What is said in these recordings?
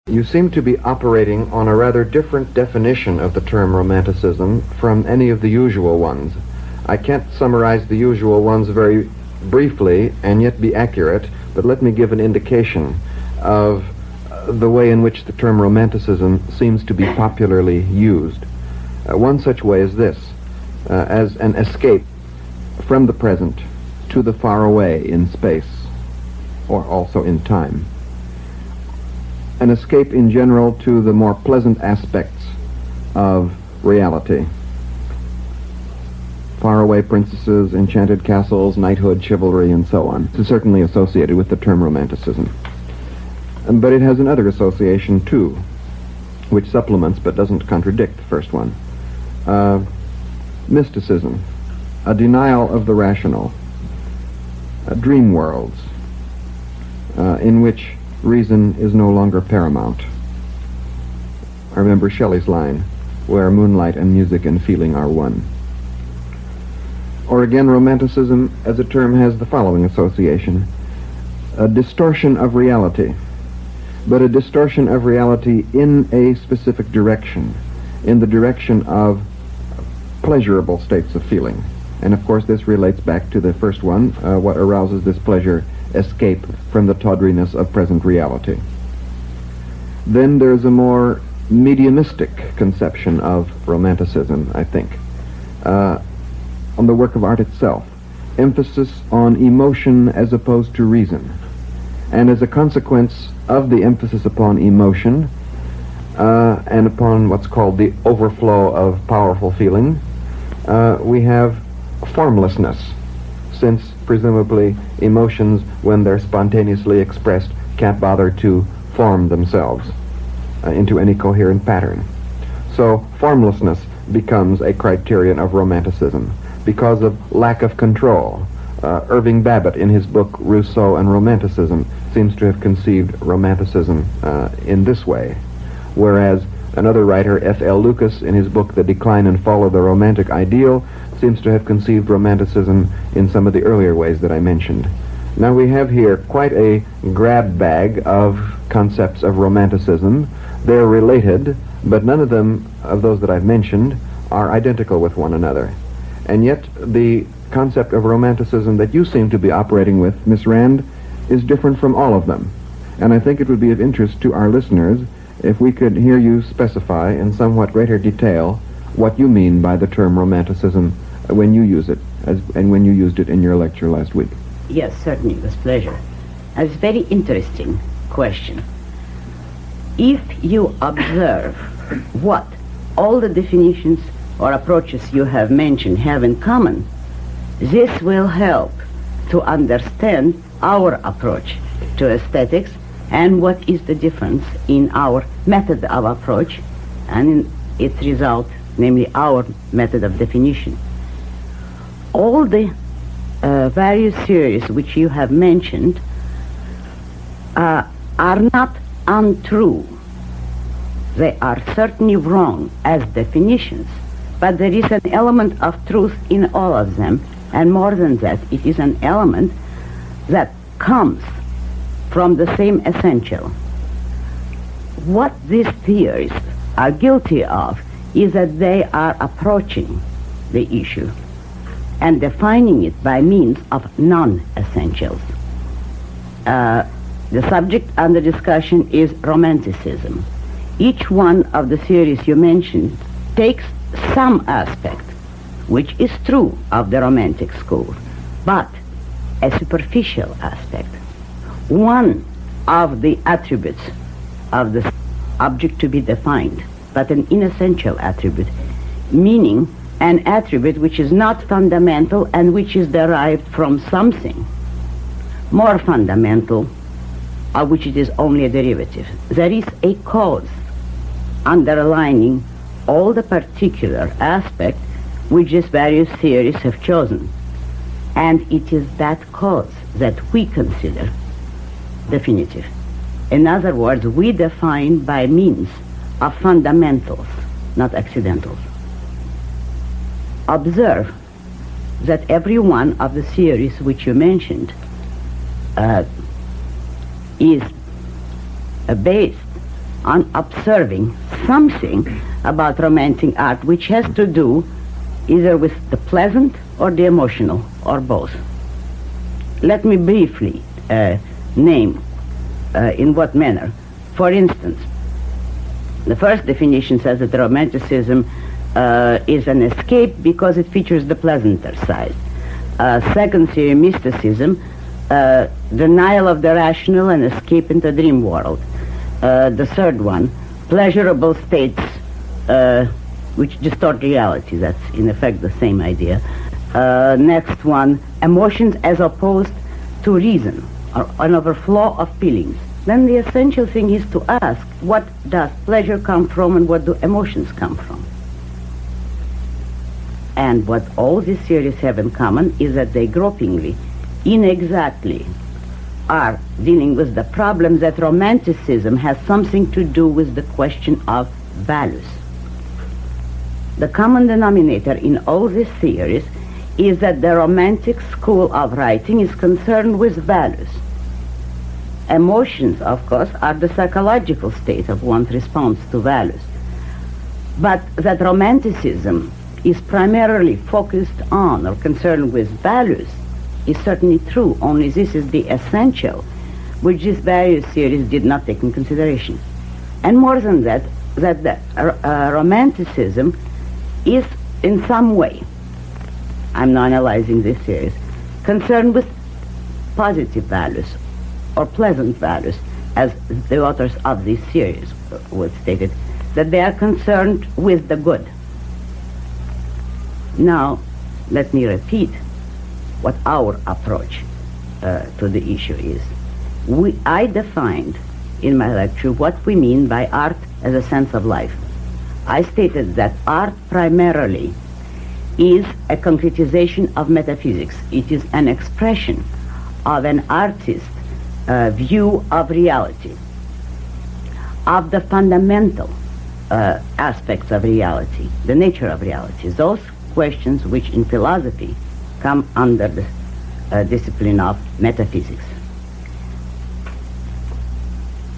You seem to be operating on a rather different definition of the term Romanticism from any of the usual ones. I can't summarize the usual ones very briefly and yet be accurate, but let me give an indication of the way in which the term Romanticism seems to be popularly used. One such way is this, as an escape from the present to the far away in space, or also in time. An escape in general to the more pleasant aspects of reality. Faraway princesses, enchanted castles, knighthood, chivalry, and so on. It's certainly associated with the term Romanticism. But it has another association too, which supplements but doesn't contradict the first one. Mysticism, a denial of the rational, dream worlds, in which reason is no longer paramount. I remember Shelley's line, where moonlight and music and feeling are one. Or again, Romanticism as a term has the following association: a distortion of reality, but a distortion of reality in a specific direction, in the direction of pleasurable states of feeling. And of course this relates back to the first one, what arouses this pleasure: escape from the tawdriness of present reality. Then there's a more mediumistic conception of Romanticism, I think, on the work of art itself, emphasis on emotion as opposed to reason. And as a consequence of the emphasis upon emotion and upon what's called the overflow of powerful feeling, we have formlessness, since presumably emotions, when they're spontaneously expressed, can't bother to form themselves into any coherent pattern. So formlessness becomes a criterion of Romanticism because of lack of control. Irving Babbitt, in his book Rousseau and Romanticism, seems to have conceived Romanticism in this way, whereas another writer, F.L. Lucas, in his book The Decline and Fall of the Romantic Ideal, seems to have conceived Romanticism in some of the earlier ways that I mentioned. Now we have here quite a grab bag of concepts of Romanticism. They're related, but none of them, of those that I've mentioned, are identical with one another. And yet the concept of Romanticism that you seem to be operating with, Miss Rand, is different from all of them. And I think it would be of interest to our listeners if we could hear you specify in somewhat greater detail what you mean by the term Romanticism when you use it, and when you used it in your lecture last week. Yes, certainly, with pleasure. It's a very interesting question. If you observe what all the definitions or approaches you have mentioned have in common, this will help to understand our approach to aesthetics and what is the difference in our method of approach and in its result, namely our method of definition. All the various theories which you have mentioned are not untrue. They are certainly wrong as definitions, but there is an element of truth in all of them, and more than that, it is an element that comes from the same essential. What these theories are guilty of is that they are approaching the issue and defining it by means of non-essentials. The subject under discussion is Romanticism. Each one of the theories you mentioned takes some aspect, which is true of the Romantic school, but a superficial aspect. One of the attributes of the object to be defined, but an inessential attribute, meaning an attribute which is not fundamental and which is derived from something more fundamental, of which it is only a derivative. There is a cause underlining all the particular aspect which these various theories have chosen. And it is that cause that we consider definitive. In other words, we define by means of fundamentals, not accidentals. Observe that every one of the theories which you mentioned is based on observing something about romantic art which has to do either with the pleasant or the emotional, or both. Let me briefly name in what manner. For instance, the first definition says that Romanticism is an escape because it features the pleasanter side. Second theory, mysticism, denial of the rational and escape into the dream world. The third one, pleasurable states which distort reality. That's in effect the same idea. Next one, emotions as opposed to reason, or an overflow of feelings. Then the essential thing is to ask, what does pleasure come from and what do emotions come from? And what all these theories have in common is that they gropingly, inexactly, are dealing with the problem that Romanticism has something to do with the question of values. The common denominator in all these theories is that the Romantic school of writing is concerned with values. Emotions, of course, are the psychological state of one's response to values. But that Romanticism is primarily focused on or concerned with values is certainly true, only this is the essential, which these various theories did not take in consideration. And more than that, Romanticism is in some way, I'm not analyzing these theories, concerned with positive values or pleasant values, as the authors of these theories would state it, that they are concerned with the good. Now, let me repeat what our approach to the issue is. I defined in my lecture what we mean by art as a sense of life. I stated that art primarily is a concretization of metaphysics. It is an expression of an artist's view of reality, of the fundamental aspects of reality, the nature of reality, those questions which in philosophy come under the discipline of metaphysics.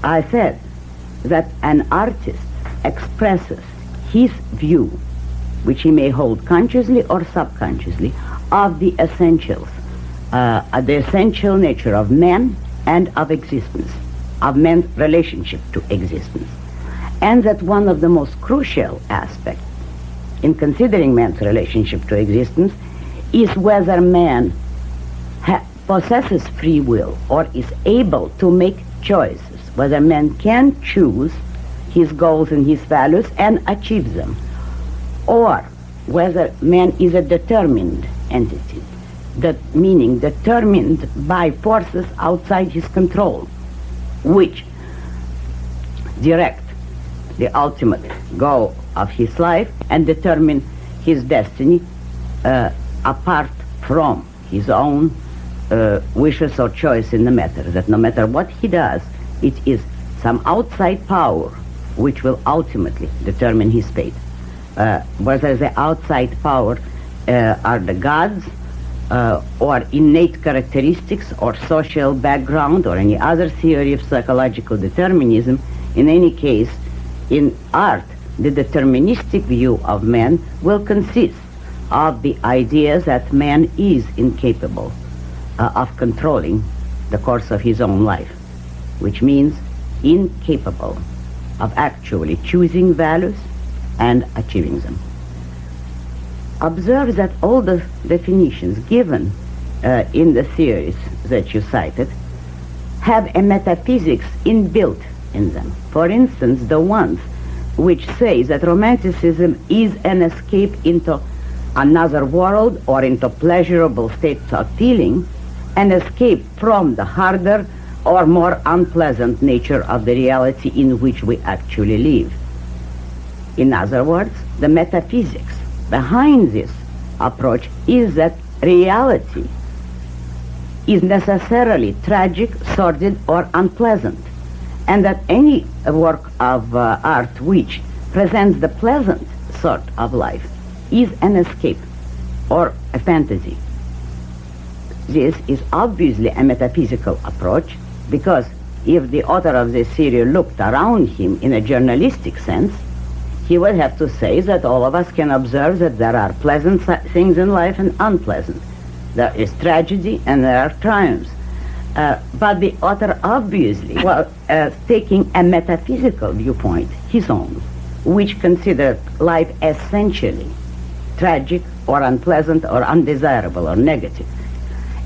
I said that an artist expresses his view, which he may hold consciously or subconsciously, of the essentials, the essential nature of man and of existence, of man's relationship to existence. And that one of the most crucial aspects in considering man's relationship to existence is whether man possesses free will or is able to make choices, whether man can choose his goals and his values and achieve them, or whether man is a determined entity, meaning determined by forces outside his control, which direct the ultimate goal of his life and determine his destiny apart from his own wishes or choice in the matter, that no matter what he does, it is some outside power which will ultimately determine his fate. Whether the outside power are the gods or innate characteristics or social background or any other theory of psychological determinism, in any case, in art, the deterministic view of man will consist of the idea that man is incapable of controlling the course of his own life, which means incapable of actually choosing values and achieving them. Observe that all the definitions given in the theories that you cited have a metaphysics inbuilt in them. For instance, the ones which say that Romanticism is an escape into another world or into pleasurable states of feeling, an escape from the harder or more unpleasant nature of the reality in which we actually live. In other words, the metaphysics behind this approach is that reality is necessarily tragic, sordid, or unpleasant, and that any work of art which presents the pleasant sort of life is an escape or a fantasy. This is obviously a metaphysical approach because if the author of this series looked around him in a journalistic sense, he would have to say that all of us can observe that there are pleasant things in life and unpleasant. There is tragedy and there are triumphs. But the author obviously was taking a metaphysical viewpoint, his own, which considered life essentially tragic or unpleasant or undesirable or negative.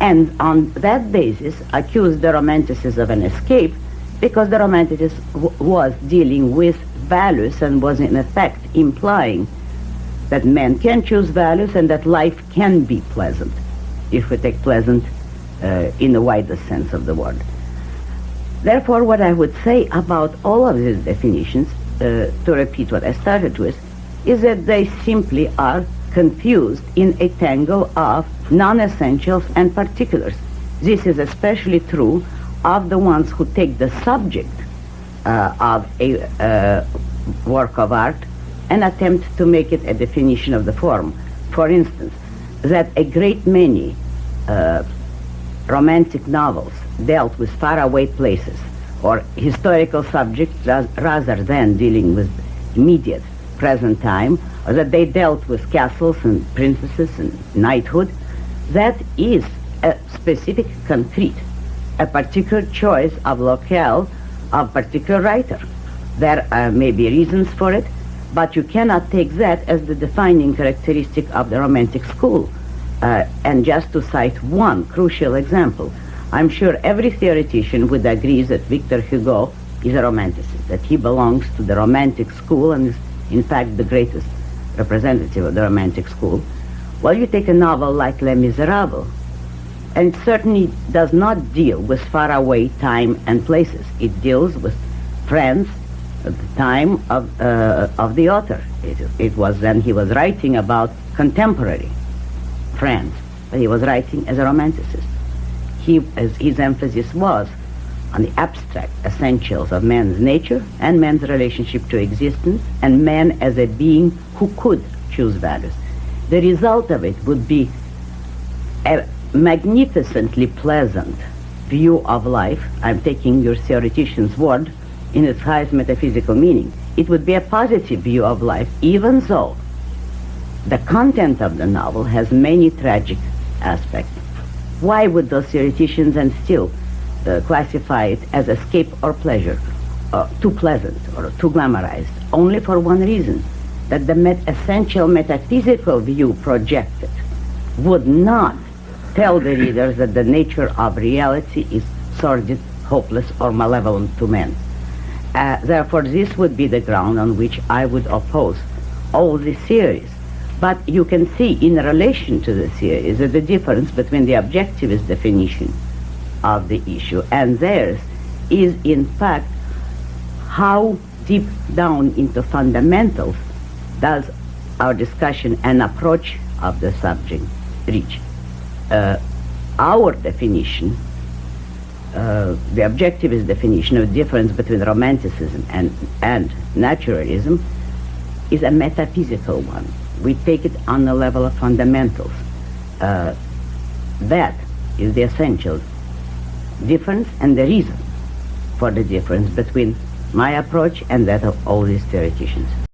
And on that basis accused the Romanticists of an escape, because the Romanticist was dealing with values and was in effect implying that men can choose values and that life can be pleasant, if we take pleasant in the widest sense of the word. Therefore, what I would say about all of these definitions, to repeat what I started with, is that they simply are confused in a tangle of non-essentials and particulars. This is especially true of the ones who take the subject of a work of art and attempt to make it a definition of the form. For instance, that a great many romantic novels dealt with faraway places or historical subjects rather than dealing with immediate present time, or that they dealt with castles and princesses and knighthood. That is a specific, concrete, a particular choice of locale of particular writer. There may be reasons for it, but you cannot take that as the defining characteristic of the Romantic school. And just to cite one crucial example, I'm sure every theoretician would agree that Victor Hugo is a Romanticist, that he belongs to the Romantic school and is in fact the greatest representative of the Romantic school. Well, you take a novel like Les Miserables, and it certainly does not deal with faraway time and places. It deals with France at the time of the author. It was then he was writing about contemporary France, but he was writing as a Romanticist. His emphasis was on the abstract essentials of man's nature and man's relationship to existence, and man as a being who could choose values. The result of it would be a magnificently pleasant view of life. I'm taking your theoretician's word in its highest metaphysical meaning. It would be a positive view of life, even though the content of the novel has many tragic aspects. Why would those theoreticians and still classify it as escape or pleasure, too pleasant or too glamorized? Only for one reason, that the essential metaphysical view projected would not tell the readers that the nature of reality is sordid, hopeless, or malevolent to men. Therefore, this would be the ground on which I would oppose all the theories. But you can see in relation to the theories that the difference between the objectivist definition of the issue and theirs is in fact how deep down into fundamentals does our discussion and approach of the subject reach. Our definition, the objectivist definition of the difference between Romanticism and naturalism, is a metaphysical one. We take it on the level of fundamentals. That is the essential difference and the reason for the difference between my approach and that of all these theoreticians.